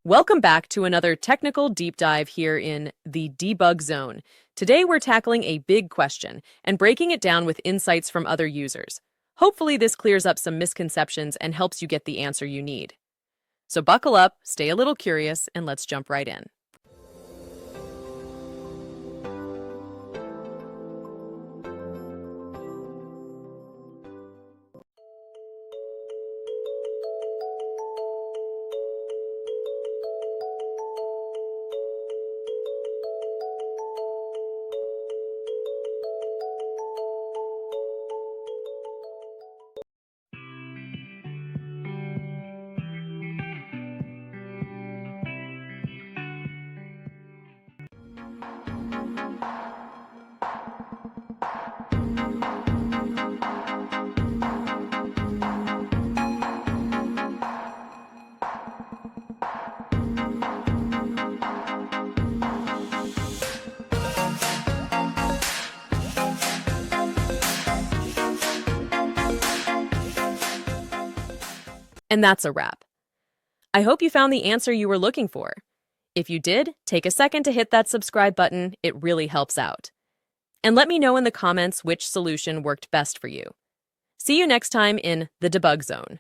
Welcome back to another technical deep dive here in the debug zone. Today we're tackling a big question and breaking it down with insights from other users. Hopefully this clears up some misconceptions and helps you get the answer you need. So buckle up, stay a little curious, and let's jump right in. And that's a wrap. I hope you found the answer you were looking for. If you did, take a second to hit that subscribe button. It really helps out. And let me know in the comments which solution worked best for you. See you next time in the debug zone.